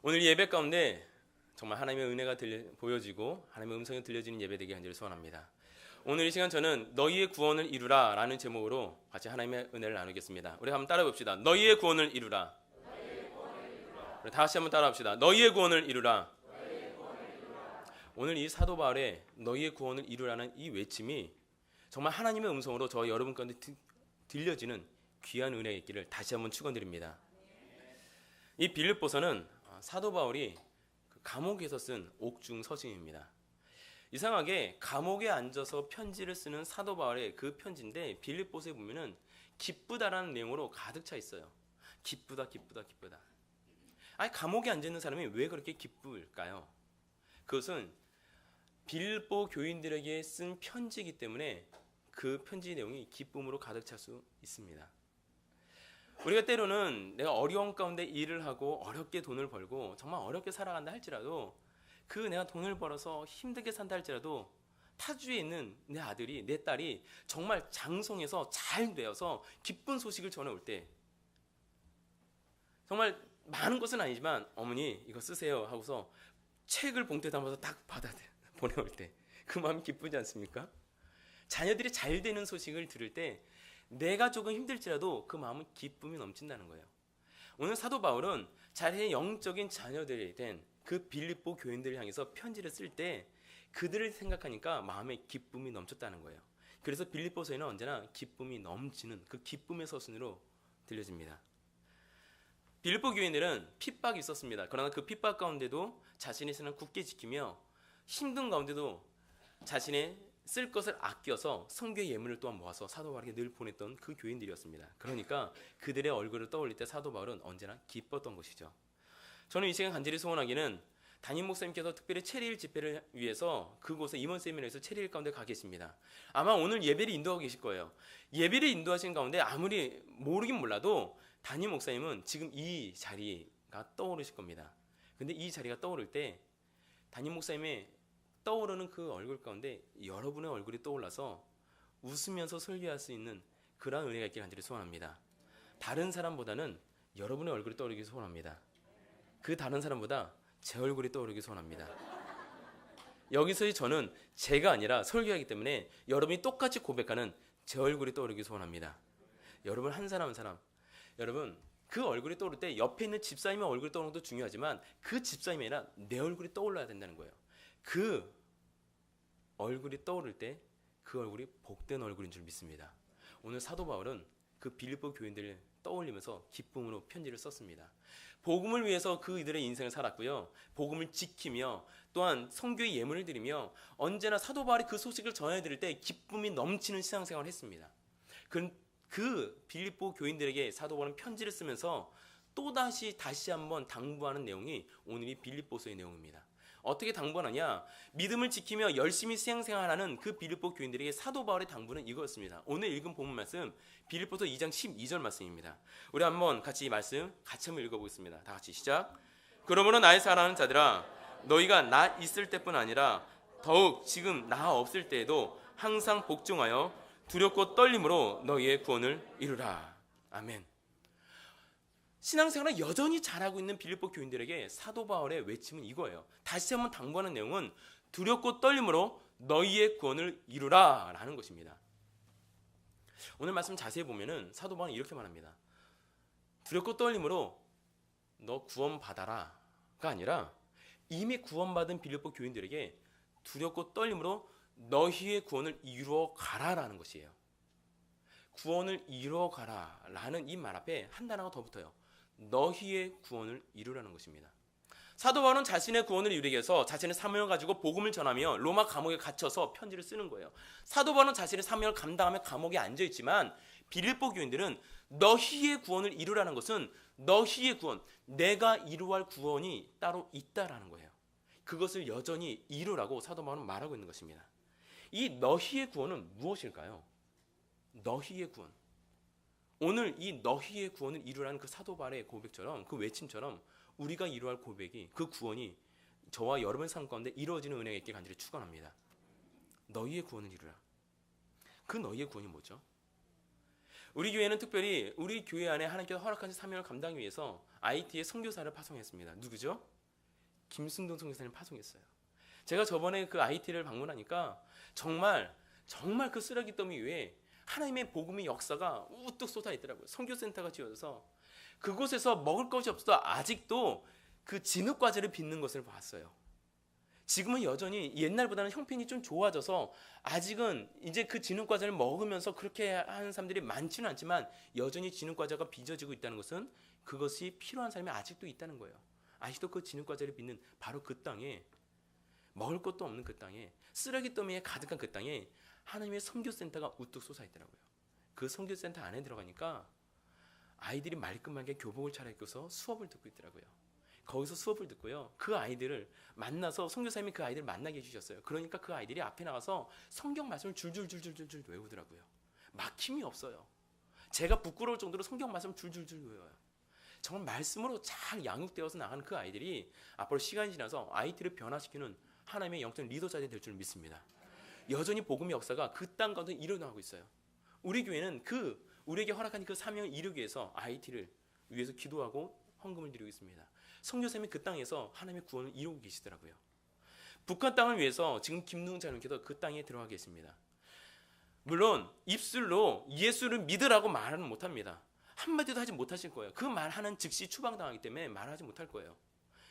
오늘 예배 가운데 정말 하나님의 은혜가 보여지고 하나님의 음성이 들려지는 예배 되게 간절히 소원합니다. 오늘 이 시간 저는 너희의 구원을 이루라 라는 제목으로 같이 하나님의 은혜를 나누겠습니다. 우리 한번 따라 봅시다. 너희의 구원을 이루라. 우리 다시 한번 따라 합시다. 너희의 구원을 이루라. 오늘 이 사도 바울의 너희의 구원을 이루라는 이 외침이 정말 하나님의 음성으로 저와 여러분 가운데 들려지는 귀한 은혜가 있기를 다시 한번 축원드립니다. 이 빌립보서는 사도 바울이 감옥에서 쓴 옥중 서신입니다. 이상하게 감옥에 앉아서 편지를 쓰는 사도 바울의 그 편지인데 빌립보서에 보면은 기쁘다라는 내용으로 가득 차 있어요. 기쁘다, 기쁘다, 기쁘다. 아니 감옥에 앉아 있는 사람이 왜 그렇게 기쁠까요? 그것은 빌립보 교인들에게 쓴 편지이기 때문에 그 편지 내용이 기쁨으로 가득 찰 수 있습니다. 우리가 때로는 내가 어려운 가운데 일을 하고 어렵게 돈을 벌고 정말 어렵게 살아간다 할지라도 그 내가 돈을 벌어서 힘들게 산다 할지라도 타주에 있는 내 아들이 내 딸이 정말 장성해서 잘 되어서 기쁜 소식을 전해올 때 정말 많은 것은 아니지만 어머니 이거 쓰세요 하고서 책을 봉투에 담아서 딱 받아 보내올 때 그 마음이 기쁘지 않습니까? 자녀들이 잘 되는 소식을 들을 때 내가 조금 힘들지라도 그 마음은 기쁨이 넘친다는 거예요. 오늘 사도 바울은 자신의 영적인 자녀들이 된 그 빌립보 교인들을 향해서 편지를 쓸 때 그들을 생각하니까 마음에 기쁨이 넘쳤다는 거예요. 그래서 빌립보서에는 언제나 기쁨이 넘치는 그 기쁨의 서신으로 들려집니다. 빌립보 교인들은 핍박이 있었습니다. 그러나 그 핍박 가운데도 자신의 신앙을 굳게 지키며 힘든 가운데도 자신의 쓸 것을 아껴서 성교의 예물을 또한 모아서 사도 바울에게 늘 보냈던 그 교인들이었습니다. 그러니까 그들의 얼굴을 떠올릴 때 사도 바울은 언제나 기뻤던 것이죠. 저는 이 시간 간절히 소원하기는 담임 목사님께서 특별히 체리일 집회를 위해서 그곳에 임원 세미나에서 체리일 가운데 가 계십니다. 아마 오늘 예배를 인도하고 계실 거예요. 예배를 인도하신 가운데 아무리 모르긴 몰라도 담임 목사님은 지금 이 자리가 떠오르실 겁니다. 근데 이 자리가 떠오를 때 담임 목사님의 떠오르는 그 얼굴 가운데 여러분의 얼굴이 떠올라서 웃으면서 설교할 수 있는 그러한 은혜가 있기를 간절히 소원합니다. 다른 사람보다는 여러분의 얼굴이 떠오르기 소원합니다. 그 다른 사람보다 제 얼굴이 떠오르기 소원합니다. 여기서의 저는 제가 아니라 설교하기 때문에 여러분이 똑같이 고백하는 제 얼굴이 떠오르기 소원합니다. 여러분 한 사람 한 사람 여러분 그 얼굴이 떠오를 때 옆에 있는 집사님의 얼굴이 떠오르는 것도 중요하지만 그 집사님이 아니라 내 얼굴이 떠올라야 된다는 거예요. 그 얼굴이 떠오를 때 그 얼굴이 복된 얼굴인 줄 믿습니다. 오늘 사도 바울은 그 빌립보 교인들을 떠올리면서 기쁨으로 편지를 썼습니다. 복음을 위해서 그들의 인생을 살았고요. 복음을 지키며 또한 선교의 예물을 드리며 언제나 사도 바울이 그 소식을 전해드릴 때 기쁨이 넘치는 신앙생활을 했습니다. 그 빌립보 교인들에게 사도 바울은 편지를 쓰면서 다시 한번 당부하는 내용이 오늘 이 빌립보서의 내용입니다. 어떻게 당부하느냐? 믿음을 지키며 열심히 신앙생활하는 그 빌립보 교인들에게 사도 바울의 당부는 이거였습니다. 오늘 읽은 본문 말씀 빌립보서 2장 12절 말씀입니다. 우리 한번 같이 이 말씀 같이 한번 읽어보겠습니다. 다 같이 시작. 그러므로 나의 사랑하는 자들아 너희가 나 있을 때뿐 아니라 더욱 지금 나 없을 때에도 항상 복종하여 두렵고 떨림으로 너희의 구원을 이루라. 아멘. 신앙생활을 여전히 잘하고 있는 빌립보 교인들에게 사도 바울의 외침은 이거예요. 다시 한번 당부하는 내용은 두렵고 떨림으로 너희의 구원을 이루라 라는 것입니다. 오늘 말씀 자세히 보면은 사도 바울은 이렇게 말합니다. 두렵고 떨림으로 너 구원받아라가 아니라 이미 구원받은 빌립보 교인들에게 두렵고 떨림으로 너희의 구원을 이루어 가라라는 것이에요. 구원을 이루어 가라라는 이 말 앞에 한 단어가 더 붙어요. 너희의 구원을 이루라는 것입니다. 사도 바울은 자신의 구원을 이루기 위해서 자신의 사명을 가지고 복음을 전하며 로마 감옥에 갇혀서 편지를 쓰는 거예요. 사도 바울은 자신의 사명을 감당하며 감옥에 앉아있지만 빌립보 교인들은 너희의 구원을 이루라는 것은 너희의 구원, 내가 이루어야 할 구원이 따로 있다라는 거예요. 그것을 여전히 이루라고 사도 바울은 말하고 있는 것입니다. 이 너희의 구원은 무엇일까요? 너희의 구원. 오늘 이 너희의 구원을 이루라는 그 사도 바울의 고백처럼 그 외침처럼 우리가 이루어야 할 고백이 그 구원이 저와 여러분의 삶 가운데 이루어지는 은혜가 있길 간절히 축원합니다. 너희의 구원을 이루라. 그 너희의 구원이 뭐죠? 우리 교회는 특별히 우리 교회 안에 하나님께서 허락하신 사명을 감당하기 위해서 IT의 선교사를 파송했습니다. 누구죠? 김승동 선교사님 파송했어요. 제가 저번에 그 IT를 방문하니까 정말 그 쓰레기 더미 위에 하나님의 복음의 역사가 우뚝 쏟아 있더라고요. 선교센터가 지어져서 그곳에서 먹을 것이 없어도 아직도 그 진흙 과자를 빚는 것을 봤어요. 지금은 여전히 옛날보다는 형편이 좀 좋아져서 아직은 이제 그 진흙 과자를 먹으면서 그렇게 하는 사람들이 많지는 않지만 여전히 진흙 과자가 빚어지고 있다는 것은 그것이 필요한 사람이 아직도 있다는 거예요. 아직도 그 진흙 과자를 빚는 바로 그 땅에, 먹을 것도 없는 그 땅에, 쓰레기 더미에 가득한 그 땅에 하나님의 선교센터가 우뚝 솟아 있더라고요. 그 선교센터 안에 들어가니까 아이들이 말끔하게 교복을 차려입고서 수업을 듣고 있더라고요. 거기서 수업을 듣고요. 그 아이들을 만나서 선교사님이 그 아이들을 만나게 해주셨어요. 그러니까 그 아이들이 앞에 나가서 성경 말씀을 줄줄줄줄줄 외우더라고요. 막힘이 없어요. 제가 부끄러울 정도로 성경 말씀을 줄줄줄 외워요. 정말 말씀으로 잘 양육되어서 나가는 그 아이들이 앞으로 시간이 지나서 IT를 변화시키는 하나님의 영적 리더자들이 될 줄 믿습니다. 여전히 복음의 역사가 그 땅 가운데 일어나고 있어요. 우리 교회는 우리에게 허락한 그 사명을 이루기 위해서 IT를 위해서 기도하고 헌금을 드리고 있습니다. 선교사님이 그 땅에서 하나님의 구원을 이루고 계시더라고요. 북한 땅을 위해서 지금 김능훈 장로님께서 그 땅에 들어가 계십니다. 물론 입술로 예수를 믿으라고 말은 못합니다. 한마디도 하지 못하실 거예요. 그 말하는 즉시 추방당하기 때문에 말하지 못할 거예요.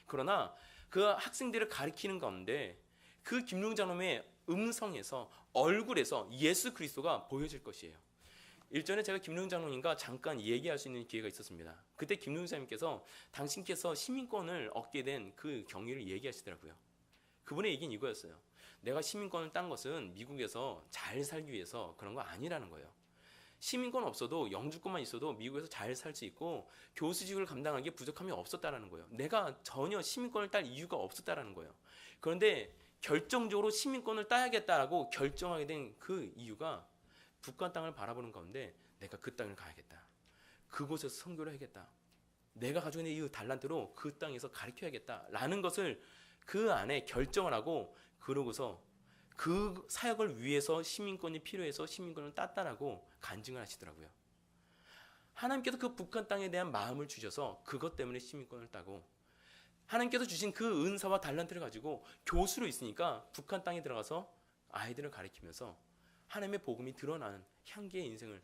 그러나 그 학생들을 가리키는 가운데 그 김능훈 장로님의 음성에서 얼굴에서 예수 그리스도가 보여질 것이에요. 일전에 제가 김능훈 장로님과 잠깐 얘기할 수 있는 기회가 있었습니다. 그때 김능훈 장로님께서 당신께서 시민권을 얻게 된 그 경위를 얘기하시더라고요. 그분의 얘기는 이거였어요. 내가 시민권을 딴 것은 미국에서 잘 살기 위해서 그런 거 아니라는 거예요. 시민권 없어도 영주권만 있어도 미국에서 잘 살 수 있고 교수직을 감당하기에 부족함이 없었다라는 거예요. 내가 전혀 시민권을 딸 이유가 없었다라는 거예요. 그런데 결정적으로 시민권을 따야겠다라고 결정하게 된 그 이유가 북한 땅을 바라보는 가운데 내가 그 땅을 가야겠다. 그곳에서 선교를 해야겠다. 내가 가지고 있는 이 달란트로 그 땅에서 가르쳐야겠다라는 것을 그 안에 결정을 하고 그러고서 그 사역을 위해서 시민권이 필요해서 시민권을 땄다라고 간증을 하시더라고요. 하나님께서 그 북한 땅에 대한 마음을 주셔서 그것 때문에 시민권을 따고 하나님께서 주신 그 은사와 달란트를 가지고 교수로 있으니까 북한 땅에 들어가서 아이들을 가르치면서 하나님의 복음이 드러나는 향기의 인생을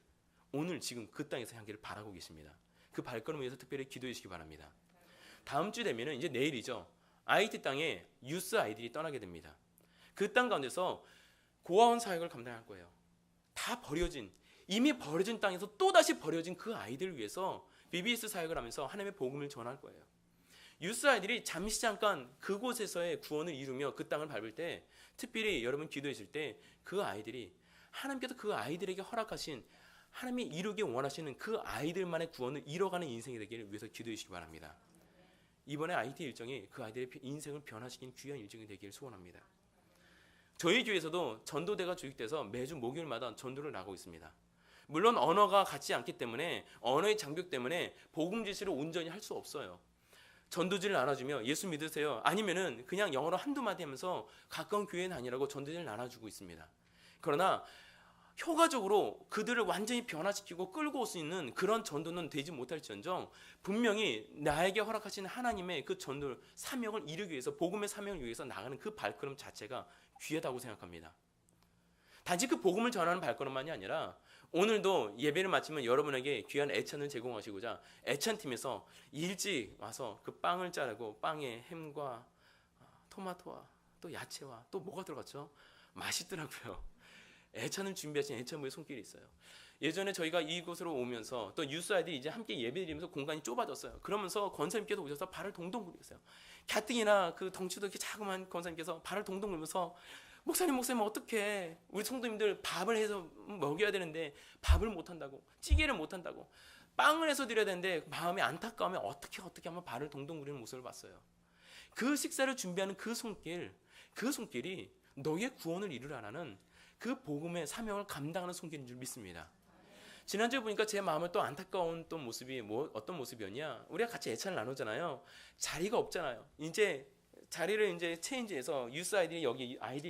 오늘 지금 그 땅에서 향기를 바라고 계십니다. 그 발걸음을 위해서 특별히 기도해 주시기 바랍니다. 다음 주 되면은 이제 내일이죠. IT 땅에 유스 아이들이 떠나게 됩니다. 그 땅 가운데서 고아원 사역을 감당할 거예요. 다 버려진 이미 버려진 땅에서 또다시 버려진 그 아이들을 위해서 BBS 사역을 하면서 하나님의 복음을 전할 거예요. 유스 아이들이 잠시 잠깐 그곳에서의 구원을 이루며 그 땅을 밟을 때 특별히 여러분 기도했을 때 그 아이들이 하나님께서 그 아이들에게 허락하신 하나님이 이루기 원하시는 그 아이들만의 구원을 이뤄가는 인생이 되기를 위해서 기도해 주시기 바랍니다. 이번에 IT 일정이 그 아이들의 인생을 변화시킨 귀한 일정이 되기를 소원합니다. 저희 교회에서도 전도대가 조직돼서 매주 목요일마다 전도를 나가고 있습니다. 물론 언어가 같지 않기 때문에 언어의 장벽 때문에 복음 제시를 온전히 할 수 없어요. 전도지를 나눠주며 예수 믿으세요. 아니면은 그냥 영어로 한두 마디 하면서 가까운 교회 다니라고 전도지를 나눠주고 있습니다. 그러나 효과적으로 그들을 완전히 변화시키고 끌고 올 수 있는 그런 전도는 되지 못할지언정 분명히 나에게 허락하신 하나님의 그 전도 사명을 이루기 위해서 복음의 사명을 위해서 나가는 그 발걸음 자체가 귀하다고 생각합니다. 단지 그 복음을 전하는 발걸음만이 아니라 오늘도 예배를 마치면 여러분에게 귀한 애찬을 제공하시고자 애찬팀에서 일찍 와서 그 빵을 자르고 빵에 햄과 토마토와 또 야채와 또 뭐가 들어갔죠? 맛있더라고요. 애찬을 준비하신 애찬부의 손길이 있어요. 예전에 저희가 이곳으로 오면서 또 유스 아이들이 이제 함께 예배드리면서 공간이 좁아졌어요. 그러면서 권사님께서 오셔서 발을 동동 굴리셨어요. 가뜩이나 그 덩치도 이렇게 자그마한 권사님께서 발을 동동 굴면서 목사님 어떻게 우리 성도님들 밥을 해서 먹여야 되는데 밥을 못한다고 찌개를 못한다고 빵을 해서 드려야 되는데 마음이 안타까우면 어떻게 하면 발을 동동 굴리는 모습을 봤어요. 그 식사를 준비하는 그 손길이 너의 구원을 이루라는 그 복음의 사명을 감당하는 손길인 줄 믿습니다. 지난주에 보니까 제 마음을 또 안타까운 또 모습이 어떤 모습이었냐? 우리가 같이 애찬을 나누잖아요. 자리가 없잖아요. 이제 자리를 이제 체인지해서 유스 아이들이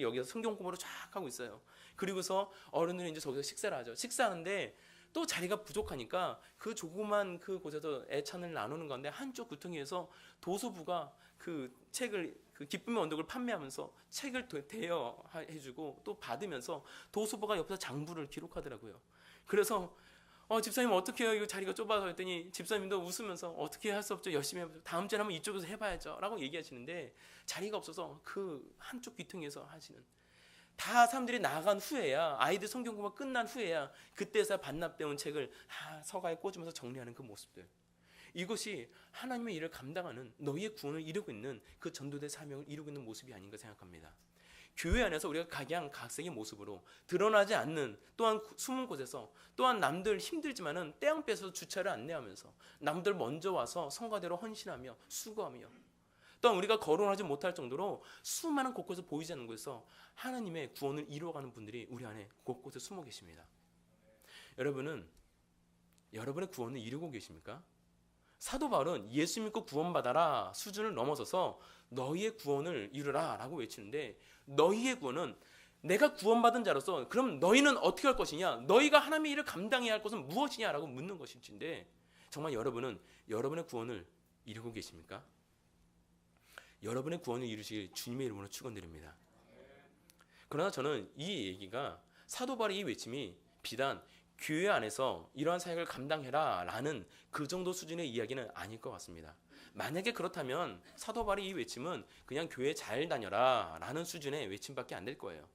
여기서 성경 공부를 쫙 하고 있어요. 그리고서 어른들은 이제 저기서 식사를 하죠. 식사하는데 또 자리가 부족하니까 그 조그만 그 곳에서 애찬을 나누는 건데 한쪽 구덩이에서 도서부가 그 책을 그 기쁨의 언덕을 판매하면서 책을 대여해주고 또 받으면서 도서부가 옆에서 장부를 기록하더라고요. 그래서 집사님 어떻게 해요? 이거 자리가 좁아서 했더니 집사님도 웃으면서 어떻게 할 수 없죠. 열심히 해보죠. 다음 주에 한번 이쪽에서 해봐야죠. 라고 얘기하시는데 자리가 없어서 그 한쪽 귀퉁이에서 하시는, 다 사람들이 나간 후에야, 아이들 성경 공부가 끝난 후에야 그때서 반납되어 온 책을 서가에 꽂으면서 정리하는 그 모습들, 이것이 하나님의 일을 감당하는, 너희의 구원을 이루고 있는 그 전도대 사명을 이루고 있는 모습이 아닌가 생각합니다. 교회 안에서 우리가 각양각색의 모습으로 드러나지 않는, 또한 숨은 곳에서, 또한 남들 힘들지만은 떼양 빼서 주차를 안내하면서 남들 먼저 와서 성가대로 헌신하며 수고하며, 또한 우리가 거론하지 못할 정도로 수많은 곳곳에 보이지 않는 곳에서 하나님의 구원을 이루어가는 분들이 우리 안에 곳곳에 숨어 계십니다. 여러분은 여러분의 구원을 이루고 계십니까? 사도 바울은 예수 믿고 구원받아라 수준을 넘어서서 너희의 구원을 이루라 라고 외치는데, 너희의 구원은 내가 구원받은 자로서 그럼 너희는 어떻게 할 것이냐, 너희가 하나님의 일을 감당해야 할 것은 무엇이냐라고 묻는 것인데, 정말 여러분은 여러분의 구원을 이루고 계십니까? 여러분의 구원을 이루시길 주님의 이름으로 축원드립니다. 그러나 저는 이 얘기가, 사도 바울의 이 외침이 비단 교회 안에서 이러한 사역을 감당해라 라는 그 정도 수준의 이야기는 아닐 것 같습니다. 만약에 그렇다면 사도 바울의 이 외침은 그냥 교회 잘 다녀라 라는 수준의 외침밖에 안 될 거예요.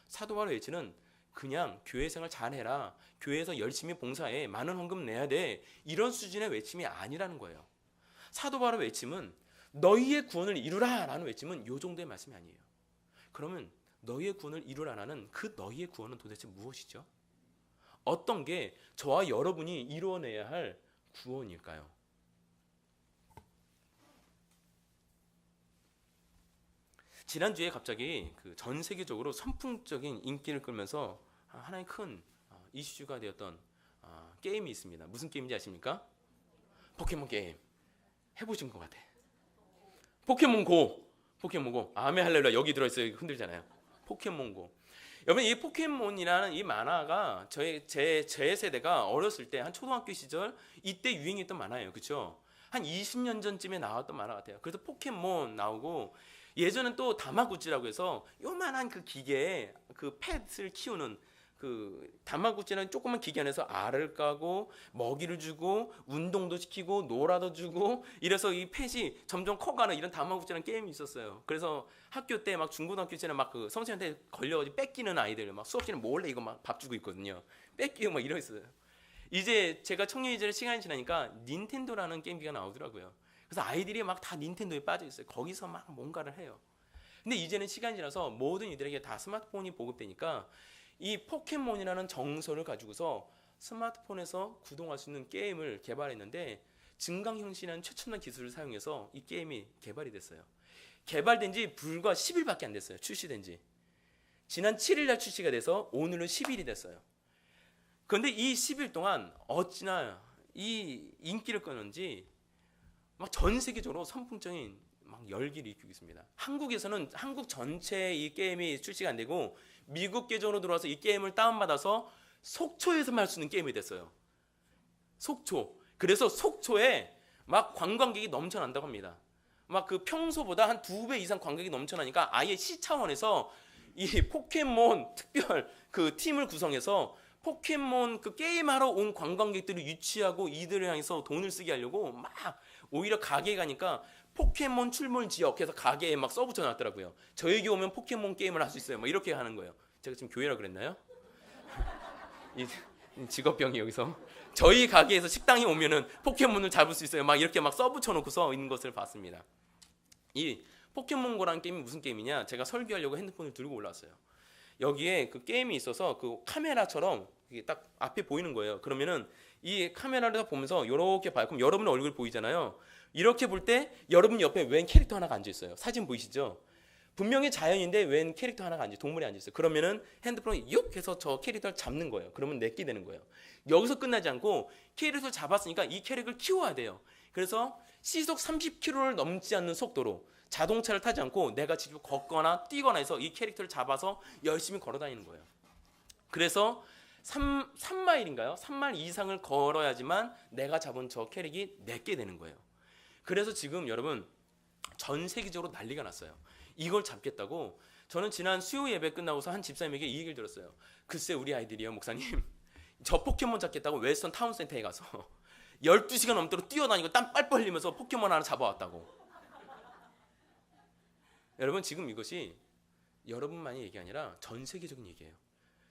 사도 바울의 외침은 그냥 교회 생활 잘해라, 교회에서 열심히 봉사해, 많은 헌금 내야 돼, 이런 수준의 외침이 아니라는 거예요. 사도 바울의 외침은 너희의 구원을 이루라 라는 외침은 이 정도의 말씀이 아니에요. 그러면 너희의 구원을 이루라라는 그 너희의 구원은 도대체 무엇이죠? 어떤 게 저와 여러분이 이루어내야 할 구원일까요? 지난주에 갑자기 그 전 세계적으로 선풍적인 인기를 끌면서 하나의 큰 이슈가 되었던 게임이 있습니다. 무슨 게임인지 아십니까? 포켓몬 게임. 해보신 것 같아. 포켓몬고. 아메 할렐루야 여기 들어있어요. 흔들잖아요. 포켓몬고. 여러분, 이 포켓몬이라는 이 만화가 제 세대가 어렸을 때, 한 초등학교 시절 이때 유행했던 만화예요. 그렇죠? 한 20년 전쯤에 나왔던 만화 같아요. 그래서 포켓몬 나오고, 예전엔 또 다마고찌라고 해서 요만한 그 기계에 그 펫을 키우는 그 다마고찌라는 조그만 기계 안에서 알을 까고 먹이를 주고 운동도 시키고 놀아도 주고, 이래서 이 펫이 점점 커가는 이런 다마고찌라는 게임이 있었어요. 그래서 학교 때 막 중고등학교 때는 막 그 선생님한테 걸려가지고 뺏기는 아이들, 막 수업 시간에 몰래 이거 막 밥 주고 있거든요. 뺏기고 막 이러있어요. 이제 제가 청년 시절에 시간이 지나니까 닌텐도라는 게임기가 나오더라고요. 그래서 아이들이 막 다 닌텐도에 빠져 있어요. 거기서 막 뭔가를 해요. 근데 이제는 시간이 지나서 모든 이들에게 다 스마트폰이 보급되니까 이 포켓몬이라는 정서를 가지고서 스마트폰에서 구동할 수 있는 게임을 개발했는데, 증강현실이라는 최첨단 기술을 사용해서 이 게임이 개발이 됐어요. 개발된 지 불과 10일밖에 안 됐어요. 출시된 지. 지난 7일 날 출시가 돼서 오늘은 10일이 됐어요. 그런데 이 10일 동안 어찌나 이 인기를 끄는지 막 전 세계적으로 선풍적인 막 열기를 일으키고 있습니다. 한국에서는 한국 전체에 이 게임이 출시가 안 되고, 미국 계정으로 들어와서 이 게임을 다운받아서 속초에서만 할 수 있는 게임이 됐어요. 속초. 그래서 속초에 막 관광객이 넘쳐난다고 합니다. 막 그 평소보다 한 2배 이상 관객이 넘쳐나니까 아예 시 차원에서 이 포켓몬 특별 그 팀을 구성해서 포켓몬 그 게임하러 온 관광객들을 유치하고 이들을 향해서 돈을 쓰게 하려고 막, 오히려 가게에 가니까 포켓몬 출몰 지역 해서 가게에 막 써붙여 놨더라고요. 저에게 오면 포켓몬 게임을 할 수 있어요. 막 이렇게 하는 거예요. 제가 지금 교회라 그랬나요? 이 직업병이 여기서. 저희 가게에서 식당에 오면은 포켓몬을 잡을 수 있어요. 막 이렇게 막 써붙여 놓고서 있는 것을 봤습니다. 이 포켓몬고라는 게임이 무슨 게임이냐? 제가 설교하려고 핸드폰을 들고 올라왔어요. 여기에 그 게임이 있어서 그 카메라처럼 이게 딱 앞에 보이는 거예요. 그러면은 이 카메라를 보면서 이렇게 봐요. 그럼 여러분의 얼굴 보이잖아요. 이렇게 볼 때 여러분 옆에 웬 캐릭터 하나가 앉아 있어요. 사진 보이시죠? 분명히 자연인데 웬 캐릭터 하나가 앉아, 동물이 앉아 있어요. 그러면은 핸드폰을 육 해서 저 캐릭터를 잡는 거예요. 그러면 내게 되는 거예요. 여기서 끝나지 않고 캐릭터를 잡았으니까 이 캐릭터를 키워야 돼요. 그래서 시속 30km를 넘지 않는 속도로 자동차를 타지 않고 내가 직접 걷거나 뛰거나 해서 이 캐릭터를 잡아서 열심히 걸어 다니는 거예요. 그래서 3마일인가요? 3마일 이상을 걸어야지만 내가 잡은 저 캐릭이 내게 되는 거예요. 그래서 지금 여러분, 전 세계적으로 난리가 났어요. 이걸 잡겠다고. 저는 지난 수요 예배 끝나고서 한 집사님에게 이 얘기를 들었어요. 글쎄 우리 아이들이요 목사님 저 포켓몬 잡겠다고 웨스턴 타운센터에 가서 12시간 넘도록 뛰어다니고 땀 빨빨 흘리면서 포켓몬 하나 잡아왔다고. 여러분 지금 이것이 여러분만의 얘기 아니라 전 세계적인 얘기예요.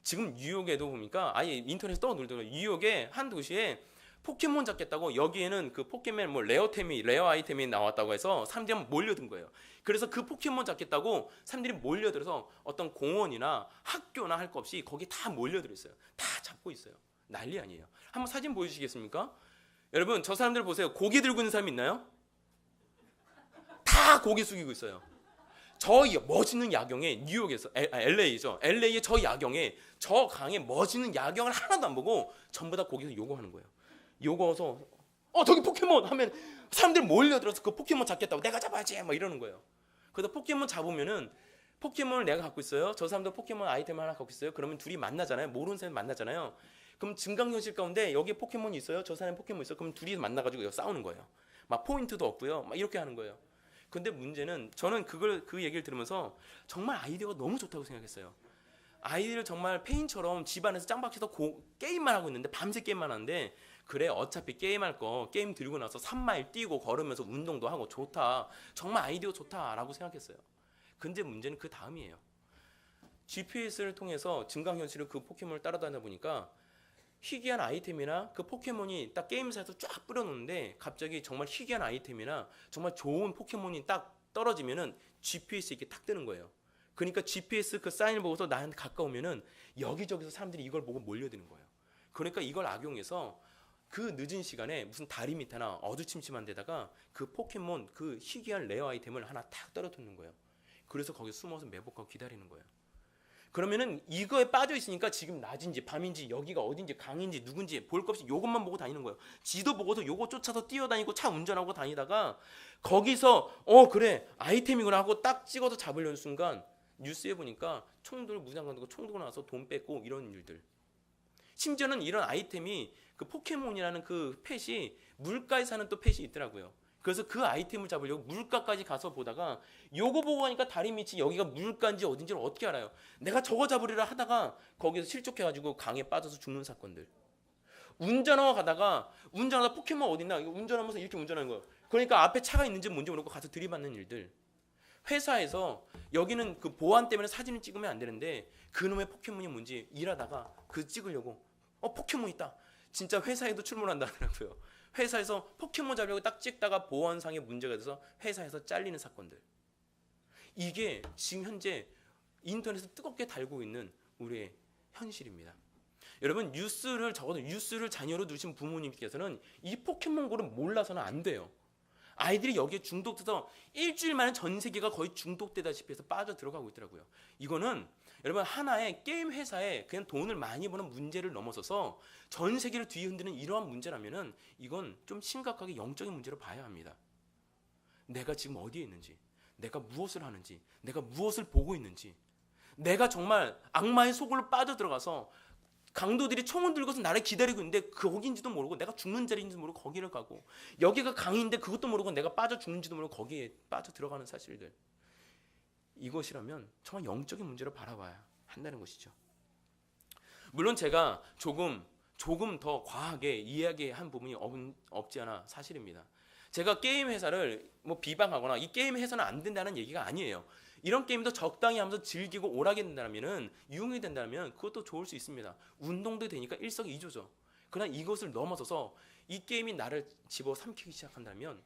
지금 뉴욕에도 보니까 아예 인터넷에 떠돌더라고요. 뉴욕의 한 도시에 포켓몬 잡겠다고 여기에는 그 포켓몬 뭐 레어 아이템이 나왔다고 해서 사람들이 한번 몰려든 거예요. 그래서 그 포켓몬 잡겠다고 사람들이 몰려들어서 어떤 공원이나 학교나 할 것 없이 거기 다 몰려들어 있어요. 다 잡고 있어요. 난리 아니에요. 한번 사진 보여주시겠습니까? 여러분 저 사람들 보세요. 고개 들고 있는 사람 있나요? 다 고개 숙이고 있어요. 저 멋있는 야경에 뉴욕에서 LA죠. LA의 저 야경에 저 강에 멋있는 야경을 하나도 안 보고 전부 다 거기서 요거하는 거예요. 요거서 저기 포켓몬 하면 사람들 몰려들어서 그 포켓몬 잡겠다고 내가 잡아야지 막 이러는 거예요. 그래서 포켓몬 잡으면은 포켓몬을 내가 갖고 있어요. 저 사람도 포켓몬 아이템 하나 갖고 있어요. 그러면 둘이 만나잖아요. 모르는 사람 만나잖아요. 그럼 증강현실 가운데 여기에 포켓몬이 있어요. 저 사람에 포켓몬 있어요. 그럼 둘이 만나가지고 싸우는 거예요. 막 포인트도 없고요. 막 이렇게 하는 거예요. 근데 문제는 저는 그 얘기를 들으면서 정말 아이디어가 너무 좋다고 생각했어요. 아이들을 정말 페인처럼 집안에서 짱박혀서 게임만 하고 있는데 밤새 게임만 하는데 그래 어차피 게임할 거 게임 들고 나서 3마일 뛰고 걸으면서 운동도 하고 좋다. 정말 아이디어 좋다라고 생각했어요. 근데 문제는 그 다음이에요. GPS를 통해서 증강현실을 그 포켓몬을 따라다니다 보니까 희귀한 아이템이나 그 포켓몬이 딱 게임사에서 쫙 뿌려놓는데 갑자기 정말 희귀한 아이템이나 정말 좋은 포켓몬이 딱 떨어지면은 GPS 이렇게 탁 뜨는 거예요. 그러니까 GPS 그 사인을 보고서 나한테 가까우면은 여기저기서 사람들이 이걸 보고 몰려드는 거예요. 그러니까 이걸 악용해서 그 늦은 시간에 무슨 다리 밑에나 어두침침한 데다가 그 포켓몬 그 희귀한 레어 아이템을 하나 탁 떨어뜨리는 거예요. 그래서 거기 숨어서 매복하고 기다리는 거예요. 그러면은 이거에 빠져 있으니까 지금 낮인지 밤인지 여기가 어딘지 강인지 누군지 볼 것 없이 요것만 보고 다니는 거예요. 지도 보고서 요거 쫓아서 뛰어다니고 차 운전하고 다니다가 거기서 그래 아이템이구나 하고 딱 찍어서 잡으려는 순간 뉴스에 보니까 총들 무장관 들고 총 들고 나와서 돈 뺏고 이런 일들. 심지어는 이런 아이템이 그 포켓몬이라는 그 펫이 물가에 사는 또 펫이 있더라고요. 그래서 그 아이템을 잡으려고 물가까지 가서 보다가 요거 보고 가니까 다리 밑이 여기가 물가인지 어딘지를 어떻게 알아요? 내가 저거 잡으리라 하다가 거기서 실족해가지고 강에 빠져서 죽는 사건들. 운전하고 가다가 운전하다 포켓몬 어딨나 운전하면서 이렇게 운전하는 거예요. 그러니까 앞에 차가 있는지 뭔지 모르고 가서 들이받는 일들. 회사에서 여기는 그 보안 때문에 사진을 찍으면 안 되는데 그놈의 포켓몬이 뭔지 일하다가 그 찍으려고 포켓몬 있다. 진짜 회사에도 출몰한다 하더라고요. 회사에서 포켓몬 잡으려고 딱 찍다가 보안상의 문제가 돼서 회사에서 잘리는 사건들. 이게 지금 현재 인터넷에 뜨겁게 달고 있는 우리의 현실입니다. 여러분 적어도 뉴스를 자녀로 두신 부모님께서는 이 포켓몬고를 몰라서는 안 돼요. 아이들이 여기에 중독돼서 일주일 만에 전 세계가 거의 중독되다시피 해서 빠져 들어가고 있더라고요. 이거는 여러분 하나의 게임 회사에 그냥 돈을 많이 버는 문제를 넘어서서 전 세계를 뒤흔드는 이러한 문제라면은 이건 좀 심각하게 영적인 문제로 봐야 합니다. 내가 지금 어디에 있는지, 내가 무엇을 하는지, 내가 무엇을 보고 있는지, 내가 정말 악마의 속으로 빠져 들어가서 강도들이 총을 들고서 나를 기다리고 있는데 거기인지도 모르고 내가 죽는 자리인지도 모르고 거기를 가고 여기가 강인데 그것도 모르고 내가 빠져 죽는지도 모르고 거기에 빠져 들어가는 사실들. 이것이라면 정말 영적인 문제로 바라봐야 한다는 것이죠. 물론 제가 조금 더 과하게 이야기한 부분이 없지 않아 사실입니다. 제가 게임 회사를 비방하거나 이 게임 회사는 안 된다는 얘기가 아니에요. 이런 게임도 적당히 하면서 즐기고 오락이 된다면 유흥이 된다면 그것도 좋을 수 있습니다. 운동도 되니까 일석이조죠. 그러나 이것을 넘어서서 이 게임이 나를 집어삼키기 시작한다면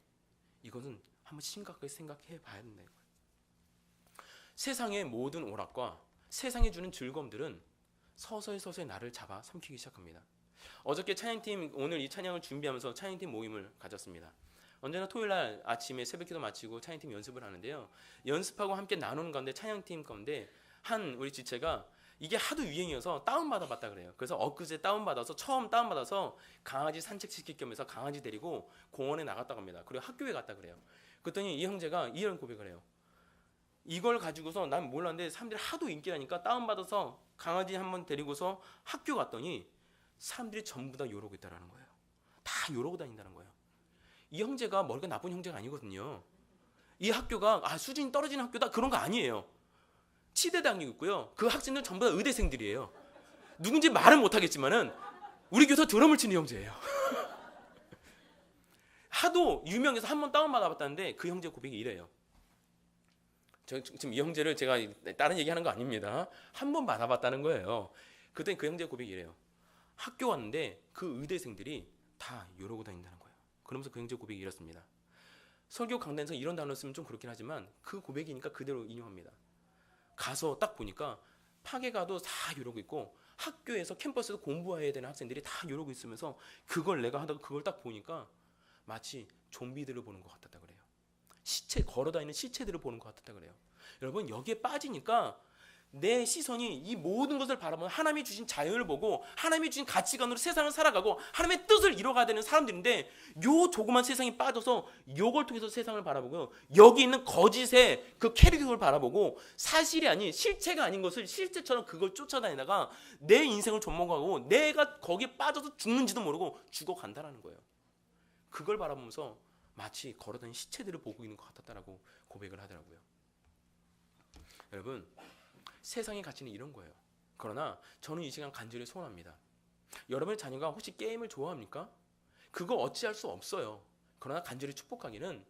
이것은 한번 심각하게 생각해 봐야 된다는 거예요. 세상의 모든 오락과 세상이 주는 즐거움들은 서서히 나를 잡아 삼키기 시작합니다. 어저께 찬양팀 오늘 이 찬양을 준비하면서 찬양팀 모임을 가졌습니다. 언제나 토요일날 아침에 새벽기도 마치고 찬양팀 연습을 하는데요. 연습하고 함께 나누는 가운데 찬양팀 가운데 한 우리 지체가 이게 하도 유행이어서 다운받아 봤다 그래요. 그래서 엊그제 처음 다운받아서 강아지 산책시킬 겸해서 강아지 데리고 공원에 나갔다고 합니다. 그리고 학교에 갔다 그래요. 그랬더니 이 형제가 이런 고백을 해요. 이걸 가지고서 난 몰랐는데 사람들이 하도 인기라니까 다운받아서 강아지 한번 데리고서 학교 갔더니 사람들이 전부 다 이러고 있다라는 거예요. 다 이러고 다닌다는 거예요. 이 형제가 머리가 나쁜 형제가 아니거든요. 이 학교가 수준이 떨어지는 학교다 그런 거 아니에요. 치대 다니고 있고요. 그 학생들 전부 다 의대생들이에요. 누군지 말은 못하겠지만은 우리 교사 드럼을 치는 형제예요. 하도 유명해서 한 번 다운받아봤다는데 그 형제 고백이 이래요. 지금 이 형제를 제가 다른 얘기하는 거 아닙니다. 한 번 받아봤다는 거예요. 그랬더니 그 형제 고백이 이래요. 학교 왔는데 그 의대생들이 다 이러고 다닌다는 거예요. 그러면서 그 형제 고백이 이렇습니다. 설교 강단에서 이런 단어 쓰면 좀 그렇긴 하지만 그 고백이니까 그대로 인용합니다. 가서 딱 보니까 파괴가도 다 이러고 있고 학교에서 캠퍼스에서 공부해야 되는 학생들이 다 이러고 있으면서 그걸 내가 하다가 그걸 딱 보니까 마치 좀비들을 보는 것 같았다 그래요. 시체 걸어다니는 시체들을 보는 것 같았다 그래요. 여러분 여기에 빠지니까 내 시선이 이 모든 것을 바라보면 하나님이 주신 자연을 보고 하나님이 주신 가치관으로 세상을 살아가고 하나님의 뜻을 이뤄가야 되는 사람들인데 요 조그만 세상에 빠져서 요걸 통해서 세상을 바라보고 여기 있는 거짓의 그 캐릭터를 바라보고 사실이 아닌 실체가 아닌 것을 실체처럼 그걸 쫓아다니다가 내 인생을 존먹하고 내가 거기에 빠져서 죽는지도 모르고 죽어간다라는 거예요. 그걸 바라보면서 마치 걸어다니는 시체들을 보고 있는 것 같았다라고 고백을 하더라고요. 여러분 세상의 가치는 이런 거예요. 그러나 저는 이 시간 간절히 소원합니다. 여러분의 자녀가 혹시 게임을 좋아합니까? 그거 어찌할 수 없어요. 그러나 간절히 축복하기는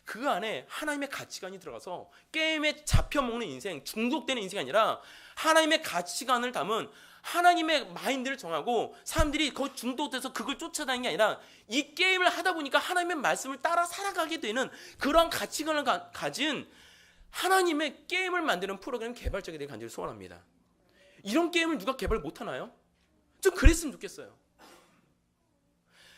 그 안에 하나님의 가치관이 들어가서 게임에 잡혀먹는 인생, 중독되는 인생이 아니라 하나님의 가치관을 담은 하나님의 마인드를 정하고 사람들이 거기 중독돼서 그걸 쫓아다니는 게 아니라 이 게임을 하다 보니까 하나님의 말씀을 따라 살아가게 되는 그런 가치관을 가진 하나님의 게임을 만드는 프로그램 개발자가 되길 간절히 소원합니다. 이런 게임을 누가 개발 못하나요? 좀 그랬으면 좋겠어요.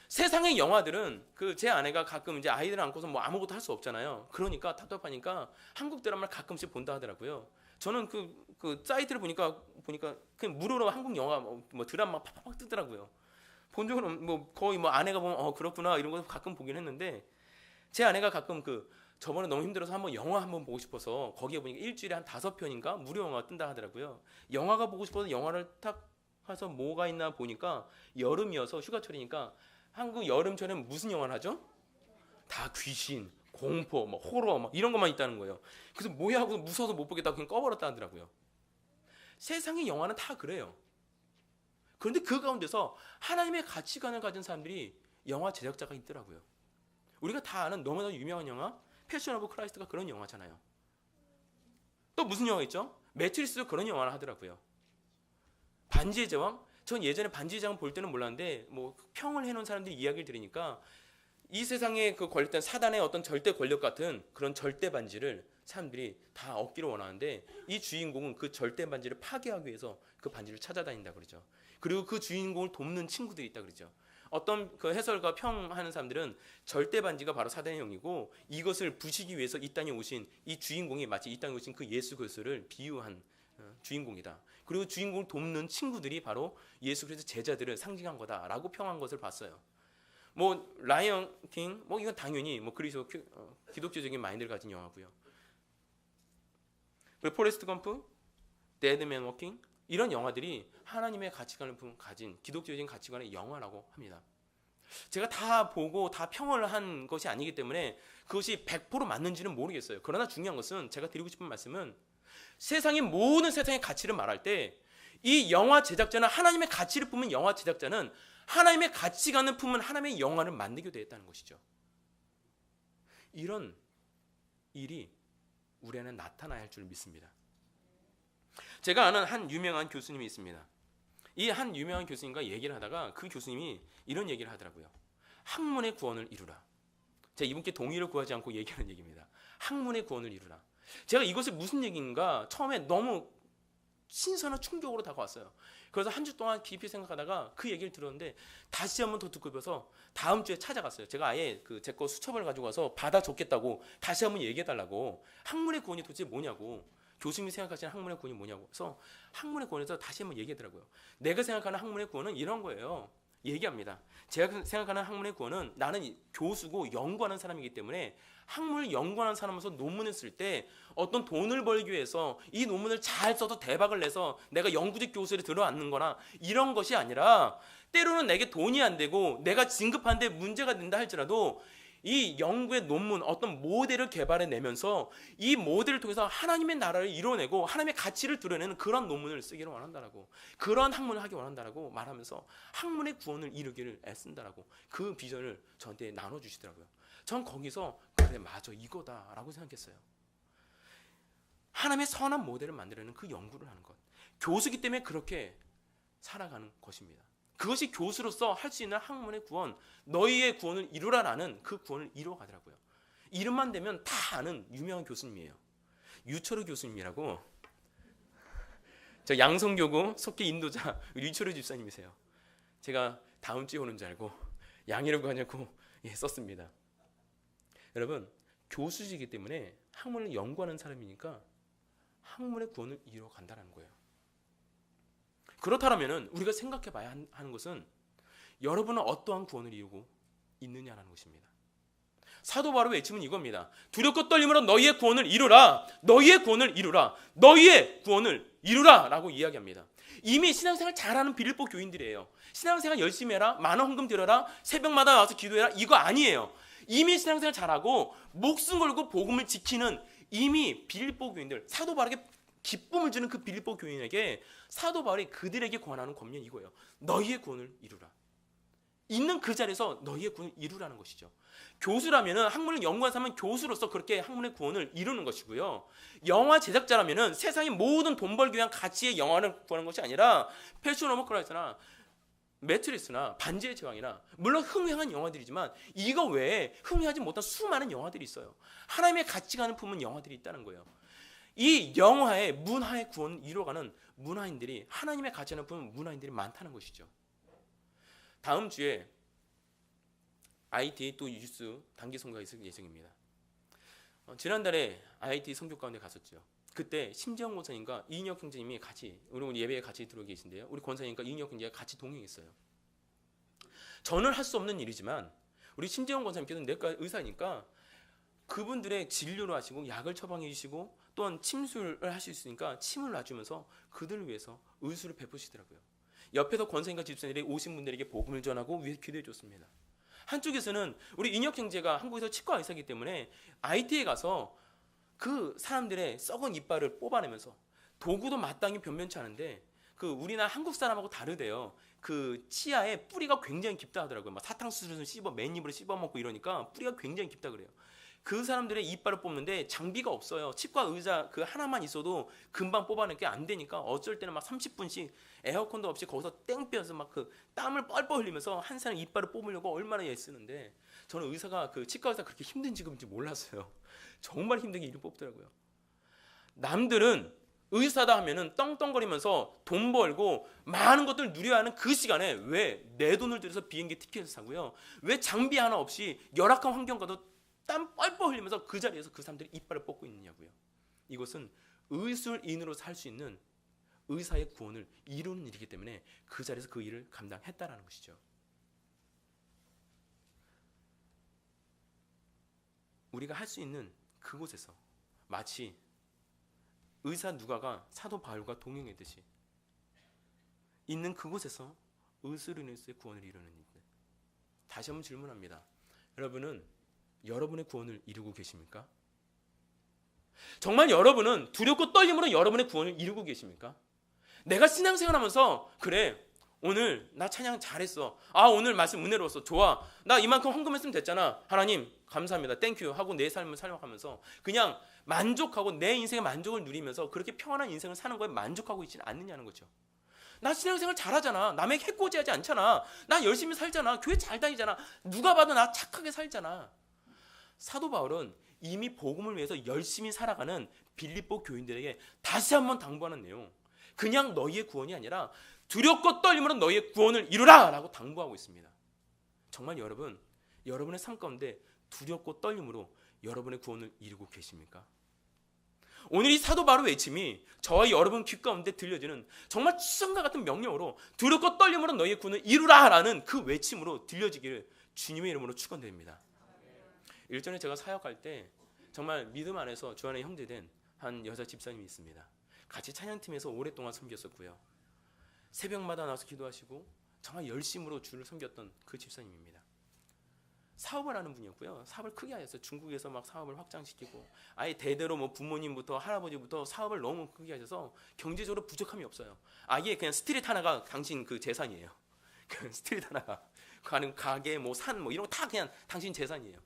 세상의 영화들은 제 아내가 가끔 이제 아이들 안고서 뭐 아무것도 할 수 없잖아요. 그러니까 답답하니까 한국 드라마를 가끔씩 본다 하더라고요. 저는 그 사이트를 보니까 그냥 무료로 한국 영화 뭐 드라마 팍팍 뜨더라고요. 본 적은 뭐 거의 뭐 아내가 보면 그렇구나 이런 거 가끔 보긴 했는데 제 아내가 가끔 저번에 너무 힘들어서 한번 영화 한번 보고 싶어서 거기에 보니까 일주일에 한 5편인가 무료 영화가 뜬다 하더라고요. 영화가 보고 싶어서 영화를 탁 해서 뭐가 있나 보니까 여름이어서 휴가철이니까 한국 여름철에는 무슨 영화를 하죠? 다 귀신, 공포, 뭐 호러 막 이런 것만 있다는 거예요. 그래서 뭐야 하고 무서워서 못 보겠다고 그냥 꺼버렸다 하더라고요. 세상의 영화는 다 그래요. 그런데 그 가운데서 하나님의 가치관을 가진 사람들이 영화 제작자가 있더라고요. 우리가 다 아는 너무나 유명한 영화 패션 오브 크라이스트가 그런 영화잖아요. 또 무슨 영화 있죠? 매트리스도 그런 영화를 하더라고요. 반지의 제왕? 전 예전에 반지의 제왕 볼 때는 몰랐는데 뭐 평을 해놓은 사람들이 이야기를 들으니까 이 세상에 권력된 사단의 어떤 절대 권력 같은 그런 절대 반지를 사람들이 다 얻기를 원하는데 이 주인공은 그 절대 반지를 파괴하기 위해서 그 반지를 찾아다닌다 그러죠. 그리고 그 주인공을 돕는 친구들이 있다 그러죠. 어떤 그 해설과 평하는 사람들은 절대 반지가 바로 사단의 영이고 이것을 부시기 위해서 이 땅에 오신 이 주인공이 마치 이 땅에 오신 그 예수 그리스도를 비유한 주인공이다. 그리고 주인공을 돕는 친구들이 바로 예수 그리스도 제자들을 상징한 거다라고 평한 것을 봤어요. 뭐 라이언 킹, 뭐 이건 당연히 뭐 그리스도 기독교적인 마인드를 가진 영화고요. 그리고 포레스트 검프, 데드맨 워킹 이런 영화들이 하나님의 가치관을 가진 기독교적인 가치관의 영화라고 합니다. 제가 다 보고 다 평을 한 것이 아니기 때문에 그것이 100% 맞는지는 모르겠어요. 그러나 중요한 것은 제가 드리고 싶은 말씀은 세상의 모든 세상의 가치를 말할 때 이 영화 제작자는 하나님의 가치를 품은 영화 제작자는 하나님의 가치관을 품은 하나님의 영화를 만들게 되었다는 것이죠. 이런 일이 우리 안에 나타나야 할 줄 믿습니다. 제가 아는 한 유명한 교수님이 있습니다. 이 한 유명한 교수님과 얘기를 하다가 그 교수님이 이런 얘기를 하더라고요. 학문의 구원을 이루라. 제가 이분께 동의를 구하지 않고 얘기하는 얘기입니다. 학문의 구원을 이루라. 제가 이것이 무슨 얘기인가 처음에 너무 신선한 충격으로 다가왔어요. 그래서 한 주 동안 깊이 생각하다가 그 얘기를 들었는데 다시 한번 더 듣고 싶어서 다음 주에 찾아갔어요. 제가 아예 제 거 수첩을 가지고 와서 받아 적겠다고 다시 한번 얘기해달라고. 학문의 구원이 도대체 뭐냐고. 교수님이 생각하시는 학문의 구원이 뭐냐고. 그래서 학문의 구원에서 다시 한번 얘기하더라고요. 내가 생각하는 학문의 구원은 이런 거예요. 얘기합니다. 제가 생각하는 학문의 구원은 나는 교수고 연구하는 사람이기 때문에 학문을 연구하는 사람으로서 논문을 쓸 때 어떤 돈을 벌기 위해서 이 논문을 잘 써서 대박을 내서 내가 연구직 교수를 들어앉는 거나 이런 것이 아니라 때로는 내게 돈이 안 되고 내가 진급하는데 문제가 된다 할지라도 이 연구의 논문, 어떤 모델을 개발해내면서 이 모델을 통해서 하나님의 나라를 이뤄내고 하나님의 가치를 드러내는 그런 논문을 쓰기를 원한다라고, 그런 학문을 하기 원한다라고 말하면서 학문의 구원을 이루기를 애쓴다라고 그 비전을 저한테 나눠주시더라고요. 전 거기서 그래, 맞아, 이거다라고 생각했어요. 하나님의 선한 모델을 만들어내는 그 연구를 하는 것, 교수기 때문에 그렇게 살아가는 것입니다. 그것이 교수로서 할 수 있는 학문의 구원, 너희의 구원을 이루라라는 그 구원을 이루어가더라고요. 이름만 대면 다 아는 유명한 교수님이에요. 유철우 교수님이라고, 저 양성교구 속기 인도자 유철우 집사님이세요. 제가 다음 주에 오는 줄 알고 양이라고 하냐고 썼습니다. 여러분, 교수시기 때문에 학문을 연구하는 사람이니까 학문의 구원을 이루어간다는 거예요. 그렇다면 우리가 생각해 봐야 하는 것은 여러분은 어떠한 구원을 이루고 있느냐라는 것입니다. 사도 바울의 외침은 이겁니다. 두렵고 떨림으로 너희의 구원을 이루라. 너희의 구원을 이루라. 너희의 구원을 이루라 라고 이야기합니다. 이미 신앙생활 잘하는 빌립보 교인들이에요. 신앙생활 열심히 해라, 많은 헌금 드려라, 새벽마다 와서 기도해라, 이거 아니에요. 이미 신앙생활 잘하고 목숨 걸고 복음을 지키는 이미 빌립보 교인들, 사도 바울에게 기쁨을 주는 그 빌립보 교인에게 사도 바울이 그들에게 권하는 권면이 이거예요. 너희의 구원을 이루라. 있는 그 자리에서 너희의 구원을 이루라는 것이죠. 교수라면은 학문을 연구한 사람은 교수로서 그렇게 학문의 구원을 이루는 것이고요. 영화 제작자라면은 세상의 모든 돈 벌기 위한 가치의 영화를 구하는 것이 아니라 패션 오브 크라이스나 매트리스나 반지의 제왕이나, 물론 흥행한 영화들이지만 이거 외에 흥행하지 못한 수많은 영화들이 있어요. 하나님의 가치관을 품은 영화들이 있다는 거예요. 이 영화의 문화의 구원을 이루어가는 문화인들이, 하나님의 가치관을 품은 문화인들이 많다는 것이죠. 다음 주에 ITA 또 뉴스 단기 선거가 있을 예정입니다. 지난달에 ITA 선교 가운데 갔었죠. 그때 심재영 권사님과 이인혁 형제님이 같이 우리 예배에 같이 들어오 계신데요. 우리 권사님과 이인혁 형제가 같이 동행했어요. 저는 할 수 없는 일이지만 우리 심재영 권사님께서는 내과 의사니까 그분들의 진료를 하시고 약을 처방해 주시고 또한 침술을 하실 수 있으니까 침을 놔주면서 그들을 위해서 의술을 베푸시더라고요. 옆에서 권사님과 집사님들이 오신 분들에게 복음을 전하고 위해 기도해 줬습니다. 한쪽에서는 우리 인혁 형제가 한국에서 치과 의사이기 때문에 IT에 가서 그 사람들의 썩은 이빨을 뽑아내면서, 도구도 마땅히 변변치 않은데 그 우리나라 한국 사람하고 다르대요. 그 치아에 뿌리가 굉장히 깊다 하더라고요. 막 사탕수수를 씹어 맨입으로 씹어먹고 이러니까 뿌리가 굉장히 깊다 그래요. 그 사람들의 이빨을 뽑는데 장비가 없어요. 치과 의자 그 하나만 있어도 금방 뽑아내기 안 되니까 어쩔 때는 막 30분씩 에어컨도 없이 거기서 땡 빼서 막 그 땀을 뻘뻘 흘리면서 한 사람 이빨을 뽑으려고 얼마나 애쓰는데, 저는 의사가 그 치과 의사가 그렇게 힘든 직업인지 몰랐어요. 정말 힘들게 이를 뽑더라고요. 남들은 의사다 하면은 떵떵거리면서 돈 벌고 많은 것들을 누려야 하는 그 시간에 왜 내 돈을 들여서 비행기 티켓을 사고요? 왜 장비 하나 없이 열악한 환경과도 땀 뻘뻘 흘리면서 그 자리에서 그 사람들이 이빨을 뽑고 있느냐고요. 이것은 의술인으로 살 수 있는 의사의 구원을 이루는 일이기 때문에 그 자리에서 그 일을 감당했다라는 것이죠. 우리가 할 수 있는 그곳에서 마치 의사 누가가 사도 바울과 동행했듯이 있는 그곳에서 의술인으로서의 구원을 이루는 일들. 다시 한번 질문합니다. 여러분은 여러분의 구원을 이루고 계십니까? 정말 여러분은 두렵고 떨림으로 여러분의 구원을 이루고 계십니까? 내가 신앙생활하면서 그래, 오늘 나 찬양 잘했어. 아, 오늘 말씀 은혜로웠어. 좋아. 나 이만큼 헌금했으면 됐잖아. 하나님 감사합니다. 땡큐 하고 내 삶을 살아가면서 그냥 만족하고 내 인생의 만족을 누리면서 그렇게 평안한 인생을 사는 거에 만족하고 있지는 않느냐는 거죠. 나 신앙생활 잘하잖아. 남에게 해코지하지 않잖아. 나 열심히 살잖아. 교회 잘 다니잖아. 누가 봐도 나 착하게 살잖아. 사도 바울은 이미 복음을 위해서 열심히 살아가는 빌립보 교인들에게 다시 한번 당부하는 내용, 그냥 너희의 구원이 아니라 두렵고 떨림으로 너희의 구원을 이루라 라고 당부하고 있습니다. 정말 여러분, 여러분의 삶 가운데 두렵고 떨림으로 여러분의 구원을 이루고 계십니까? 오늘 이 사도 바울의 외침이 저와 여러분 귀 가운데 들려지는 정말 추상과 같은 명령으로 두렵고 떨림으로 너희의 구원을 이루라 라는 그 외침으로 들려지기를 주님의 이름으로 축원드립니다. 일전에 제가 사역할 때 정말 믿음 안에서 주 안에 형제된 한 여자 집사님이 있습니다. 같이 찬양팀에서 오랫동안 섬겼었고요. 새벽마다 나와서 기도하시고 정말 열심으로 주를 섬겼던 그 집사님입니다. 사업을 하는 분이었고요. 사업을 크게 하셨어요. 중국에서 막 사업을 확장시키고 아예 대대로 뭐 부모님부터 할아버지부터 사업을 너무 크게 하셔서 경제적으로 부족함이 없어요. 아예 그냥 스트릿 하나가 당신 그 재산이에요. 그 스트릿 하나가 가는 가게 뭐 산 뭐 이런 거 다 그냥 당신 재산이에요.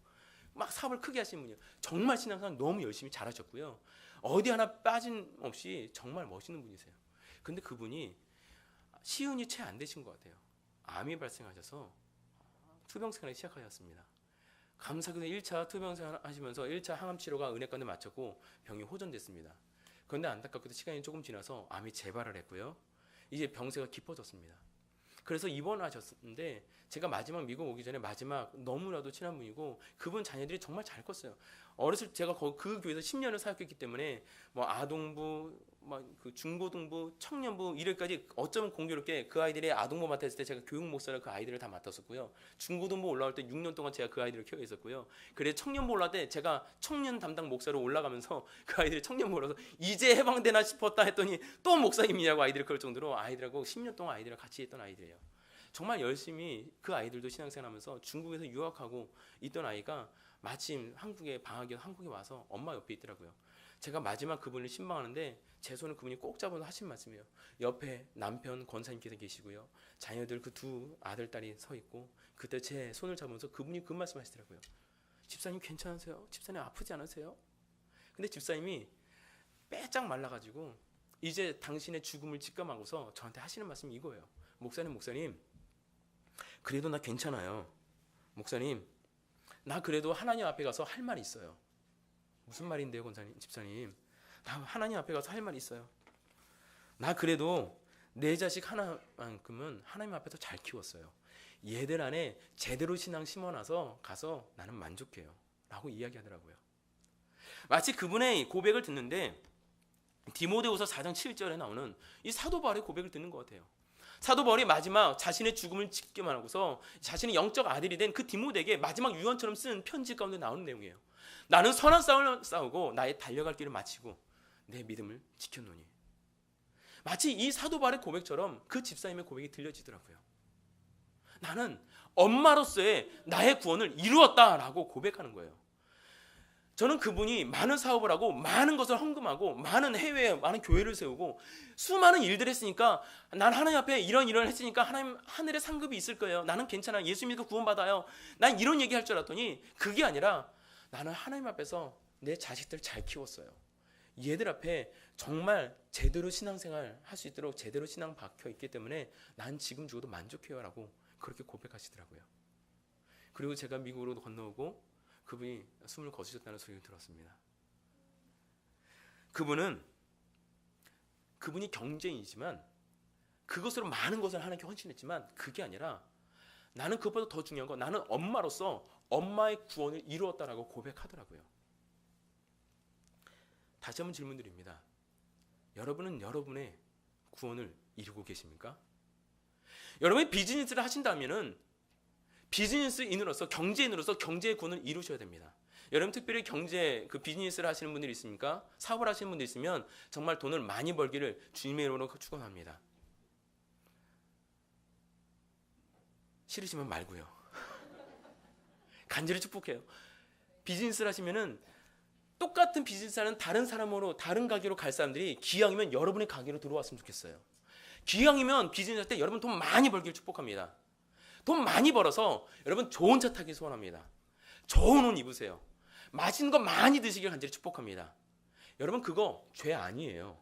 막 사업을 크게 하시는 분이에요. 정말 신앙생활 너무 열심히 잘하셨고요. 어디 하나 빠짐없이 정말 멋있는 분이세요. 근데 그분이 시운이 채 안 되신 것 같아요. 암이 발생하셔서 투병생활을 시작하셨습니다. 감사하게도 1차 투병생활 하시면서 1차 항암치료가 은혜가운데 마쳤고 병이 호전됐습니다. 그런데 안타깝게도 시간이 조금 지나서 암이 재발을 했고요. 이제 병세가 깊어졌습니다. 그래서 입원하셨는데 제가 마지막 미국 오기 전에 마지막 너무나도 친한 분이고 그분 자녀들이 정말 잘 컸어요. 어렸을 때 제가 그 교회에서 10년을 사역했기 때문에 뭐 아동부, 그 중고등부, 청년부 이래까지 어쩌면 공교롭게 그 아이들의 아동부 맡았을 때 제가 교육 목사를 그 아이들을 다 맡았었고요. 중고등부 올라올 때 6년 동안 제가 그 아이들을 키워 있었고요. 그래 청년부 올라올 때 제가 청년 담당 목사로 올라가면서 그 아이들이 청년부 올라서 이제 해방되나 싶었다 했더니 또 목사님이냐고 아이들을 그럴 정도로 아이들하고 10년 동안 아이들이랑 같이 있던 아이들이에요. 정말 열심히 그 아이들도 신앙생활하면서 중국에서 유학하고 있던 아이가 마침 한국에 방학에 한국에 와서 엄마 옆에 있더라고요. 제가 마지막 그분을 신방하는데 제 손을 그분이 꼭 잡아서 하신 말씀이에요. 옆에 남편 권사님께서 계시고요. 자녀들 그 두 아들 딸이 서 있고 그때 제 손을 잡으면서 그분이 그 말씀하시더라고요. 집사님 괜찮으세요? 집사님 아프지 않으세요? 근데 집사님이 빼짝 말라가지고 이제 당신의 죽음을 직감하고서 저한테 하시는 말씀이 이거예요. 목사님 그래도 나 괜찮아요. 목사님 나 그래도 하나님 앞에 가서 할 말이 있어요. 무슨 말인데요, 권사님, 집사님? 나 하나님 앞에 가서 할 말이 있어요. 나 그래도 내 자식 하나만큼은 하나님 앞에서 잘 키웠어요. 얘들 안에 제대로 신앙 심어놔서 가서 나는 만족해요. 라고 이야기하더라고요. 마치 그분의 고백을 듣는데 디모데후서 4장 7절에 나오는 이 사도 바울의 고백을 듣는 것 같아요. 사도 바울이 마지막 자신의 죽음을 직감만 하고서 자신의 영적 아들이 된 그 디모데에게 마지막 유언처럼 쓴 편지 가운데 나오는 내용이에요. 나는 선한 싸움을 싸우고 나의 달려갈 길을 마치고 내 믿음을 지켰노니. 마치 이 사도 바울의 고백처럼 그 집사님의 고백이 들려지더라고요. 나는 엄마로서의 나의 구원을 이루었다라고 고백하는 거예요. 저는 그분이 많은 사업을 하고 많은 것을 헌금하고 많은 해외에 많은 교회를 세우고 수많은 일들을 했으니까 난 하나님 앞에 이런 일을 했으니까 하나님 하늘에 상급이 있을 거예요. 나는 괜찮아. 예수 믿고 구원받아요. 난 이런 얘기할 줄 알았더니 그게 아니라 나는 하나님 앞에서 내 자식들 잘 키웠어요. 얘들 앞에 정말 제대로 신앙생활 할 수 있도록 제대로 신앙 박혀 있기 때문에 난 지금 죽어도 만족해요 라고 그렇게 고백하시더라고요. 그리고 제가 미국으로 건너오고 그분이 숨을 거두셨다는 소리를 들었습니다. 그분이 경제인이지만 그것으로 많은 것을 하나님께 헌신했지만 그게 아니라 나는 그것보다 더 중요한 건 나는 엄마로서 엄마의 구원을 이루었다라고 고백하더라고요. 다시 한번 질문드립니다. 여러분은 여러분의 구원을 이루고 계십니까? 여러분이 비즈니스를 하신다면은 비즈니스인으로서 경제인으로서 경제의 구원을 이루셔야 됩니다. 여러분 특별히 경제 비즈니스를 하시는 분들이 있습니까? 사업을 하시는 분들이 있으면 정말 돈을 많이 벌기를 주님의 이름으로 축원합니다. 싫으시면 말고요. 간절히 축복해요. 비즈니스를 하시면은 똑같은 비즈니스 하는 다른 사람으로 다른 가게로 갈 사람들이 기왕이면 여러분의 가게로 들어왔으면 좋겠어요. 기왕이면 비즈니스 할 때 여러분 돈 많이 벌기를 축복합니다. 돈 많이 벌어서 여러분 좋은 차 타기 소원합니다. 좋은 옷 입으세요. 맛있는 거 많이 드시길 간절히 축복합니다. 여러분 그거 죄 아니에요.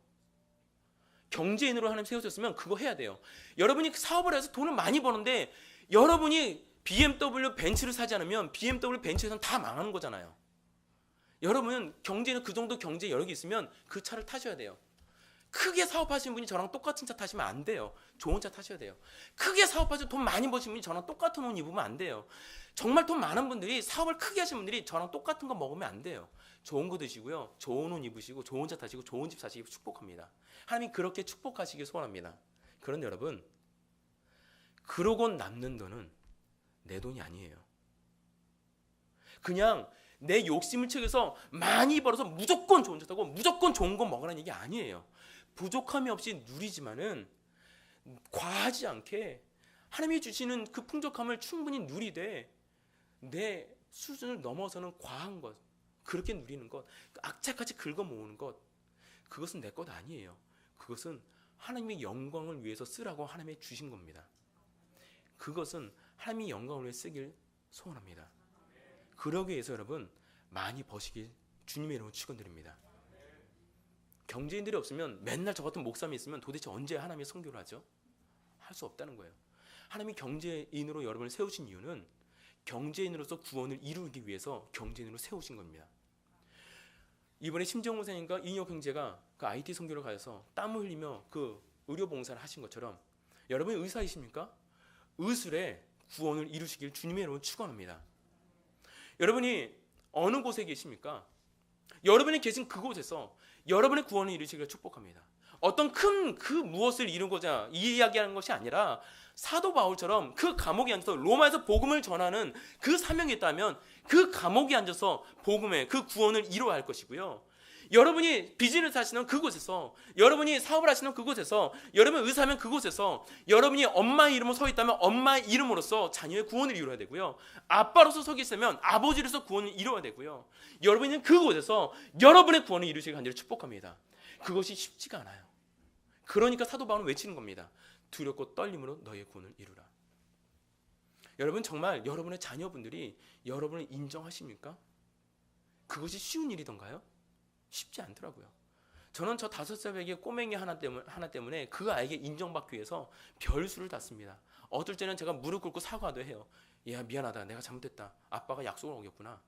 경제인으로 하나님 세우셨으면 그거 해야 돼요. 여러분이 사업을 해서 돈을 많이 버는데 여러분이 BMW 벤츠를 사지 않으면 BMW 벤츠에서는 다 망하는 거잖아요. 여러분은 경제는 그 정도 경제 여력이 있으면 그 차를 타셔야 돼요. 크게 사업하시는 분이 저랑 똑같은 차 타시면 안 돼요. 좋은 차 타셔야 돼요. 크게 사업하시고 돈 많이 버시는 분이 저랑 똑같은 옷 입으면 안 돼요. 정말 돈 많은 분들이 사업을 크게 하시는 분들이 저랑 똑같은 거 먹으면 안 돼요. 좋은 거 드시고요. 좋은 옷 입으시고 좋은 차 타시고 좋은 집 사시고 축복합니다. 하나님이 그렇게 축복하시길 소원합니다. 그런데 여러분 그러고 남는 돈은 내 돈이 아니에요. 그냥 내 욕심을 채워서 많이 벌어서 무조건 좋은 차 타고 무조건 좋은 거 먹으라는 얘기 아니에요. 부족함이 없이 누리지만은 과하지 않게 하나님이 주시는 그 풍족함을 충분히 누리되 내 수준을 넘어서는 과한 것, 그렇게 누리는 것, 악착같이 긁어 모으는 것, 그것은 내 것 아니에요. 그것은 하나님의 영광을 위해서 쓰라고 하나님이 주신 겁니다. 그것은 하나님의 영광을 위해 쓰길 소원합니다. 그러기 위해서 여러분 많이 버시길 주님의 이름으로 축원드립니다. 경제인들이 없으면, 맨날 저 같은 목사님이 있으면 도대체 언제 하나님의 선교를 하죠? 할 수 없다는 거예요. 하나님이 경제인으로 여러분을 세우신 이유는 경제인으로서 구원을 이루기 위해서 경제인으로 세우신 겁니다. 이번에 심정훈 목사님과 이인혁 형제가 그 IT 선교를 가서 땀을 흘리며 그 의료 봉사를 하신 것처럼, 여러분이 의사이십니까? 의술의 구원을 이루시길 주님의 이름으로 축원합니다. 여러분이 어느 곳에 계십니까? 여러분이 계신 그곳에서 여러분의 구원을 이루시기를 축복합니다. 어떤 큰 그 무엇을 이루고자 이야기하는 것이 아니라 사도 바울처럼 그 감옥에 앉아서 로마에서 복음을 전하는 그 사명이 있다면 그 감옥에 앉아서 복음의 그 구원을 이루어야 할 것이고요. 여러분이 비즈니스 하시는 그곳에서, 여러분이 사업을 하시는 그곳에서, 여러분이 의사면 그곳에서, 여러분이 엄마의 이름으로 서 있다면 엄마의 이름으로서 자녀의 구원을 이루어야 되고요. 아빠로서 서 계시면 아버지로서 구원을 이루어야 되고요. 여러분이 그곳에서 여러분의 구원을 이루시길 간절히 축복합니다. 그것이 쉽지가 않아요. 그러니까 사도 바울은 외치는 겁니다. 두렵고 떨림으로 너의 구원을 이루라. 여러분, 정말 여러분의 자녀분들이 여러분을 인정하십니까? 그것이 쉬운 일이던가요? 쉽지 않더라고요. 저는 저 5살배기 꼬맹이 하나 때문에 그 아이에게 인정받기 위해서 별수를 다 씁니다. 어떨 때는 제가 무릎 꿇고 사과도 해요. 얘야, 미안하다, 내가 잘못했다, 아빠가 약속을 어겼구나.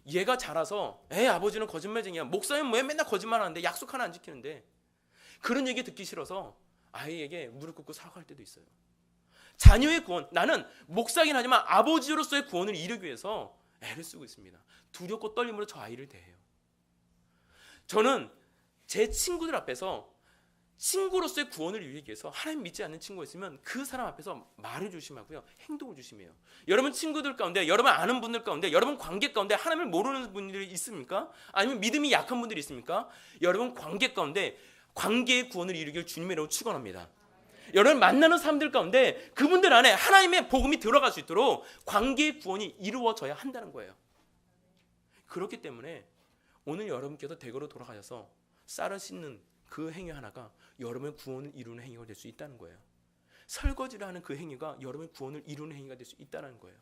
얘가 자라서 아버지는 거짓말쟁이야, 목사님 왜 맨날 거짓말하는데, 약속 하나 안 지키는데, 그런 얘기 듣기 싫어서 아이에게 무릎 꿇고 사과할 때도 있어요. 자녀의 구원, 나는 목사긴 하지만 아버지로서의 구원을 이루기 위해서 애를 쓰고 있습니다. 두렵고 떨림으로 저 아이를 대해요. 저는 제 친구들 앞에서 친구로서의 구원을 이루기 위해서, 하나님 믿지 않는 친구가 있으면 그 사람 앞에서 말을 조심하고요, 행동을 조심해요. 여러분 친구들 가운데, 여러분 아는 분들 가운데, 여러분 관계 가운데 하나님을 모르는 분들이 있습니까? 아니면 믿음이 약한 분들이 있습니까? 여러분 관계 가운데 관계의 구원을 이루길 주님의 이름으로 축원합니다. 여러분 만나는 사람들 가운데 그분들 안에 하나님의 복음이 들어갈 수 있도록 관계의 구원이 이루어져야 한다는 거예요. 그렇기 때문에 오늘 여러분께서 댁으로 돌아가셔서 쌀을 씻는 그 행위 하나가 여러분의 구원을 이루는 행위가 될 수 있다는 거예요. 설거지를 하는 그 행위가 여러분의 구원을 이루는 행위가 될 수 있다는 거예요.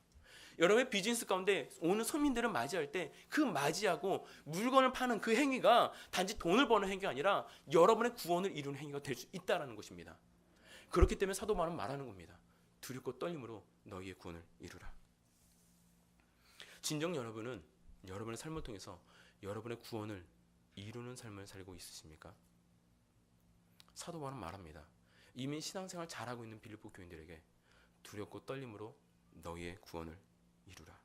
여러분의 비즈니스 가운데 오는 손님들을 맞이할 때 그 맞이하고 물건을 파는 그 행위가 단지 돈을 버는 행위가 아니라 여러분의 구원을 이루는 행위가 될 수 있다는 것입니다. 그렇기 때문에 사도 바울은 말하는 겁니다. 두렵고 떨림으로 너희의 구원을 이루라. 진정 여러분은 여러분의 삶을 통해서 여러분의 구원을 이루는 삶을 살고 있으십니까? 사도 바울은 말합니다. 이미 신앙생활 잘하고 있는 빌립보 교인들에게 두렵고 떨림으로 너희의 구원을 이루라.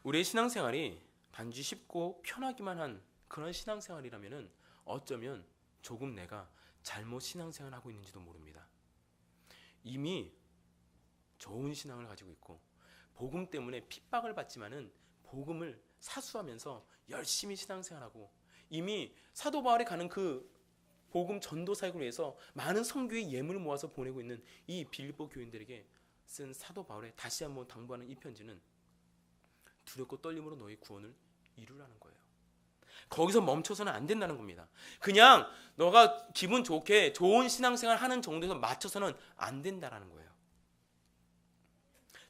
우리의 신앙생활이 단지 쉽고 편하기만 한 그런 신앙생활이라면 어쩌면 조금 내가 잘못 신앙생활을 하고 있는지도 모릅니다. 이미 좋은 신앙을 가지고 있고 복음 때문에 핍박을 받지만은 복음을 사수하면서 열심히 신앙생활하고 이미 사도 바울이 가는 그 복음 전도 사역을 위해서 많은 선교의 예물을 모아서 보내고 있는 이 빌립보 교인들에게 쓴 사도 바울의 다시 한번 당부하는 이 편지는 두렵고 떨림으로 너희 구원을 이루라는 거예요. 거기서 멈춰서는 안 된다는 겁니다. 그냥 너가 기분 좋게 좋은 신앙생활 하는 정도에서 맞춰서는 안 된다라는 거예요.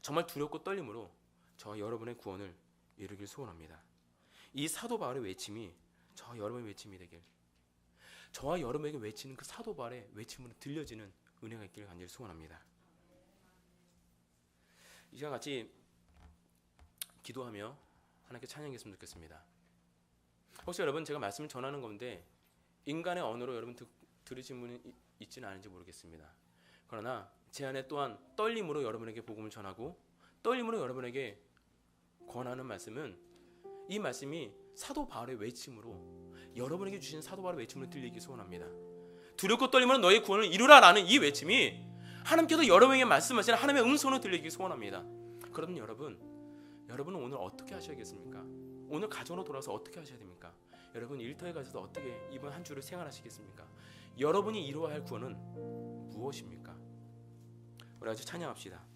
정말 두렵고 떨림으로 저와 여러분의 구원을 이루길 소원합니다. 이 사도 바울의 외침이 저와 여러분의 외침이 되길, 저와 여러분에게 외치는 그 사도 바울의 외침으로 들려지는 은혜가 있기를 간절히 소원합니다. 이 시간 같이 기도하며 하나님께 찬양했으면 좋겠습니다. 혹시 여러분 제가 말씀을 전하는 건데 인간의 언어로 여러분 들으신 분이 있지는 않은지 모르겠습니다. 그러나 제 안에 또한 떨림으로 여러분에게 복음을 전하고 떨림으로 여러분에게 권하는 말씀은 이 말씀이 사도 바울의 외침으로 여러분에게 주신 사도 바울의 외침으로 들리기 소원합니다. 두렵고 떨림으로 너의 구원을 이루라라는 이 외침이 하나님께서 여러분에게 말씀하시는 하나님의 음성으로 들리기 소원합니다. 그럼 여러분은 오늘 어떻게 하셔야겠습니까? 오늘 가정으로 돌아와서 어떻게 하셔야 됩니까? 여러분 일터에 가셔서 어떻게 이번 한 주를 생활하시겠습니까? 여러분이 이루어야 할 구원은 무엇입니까? 우리 아주 찬양합시다.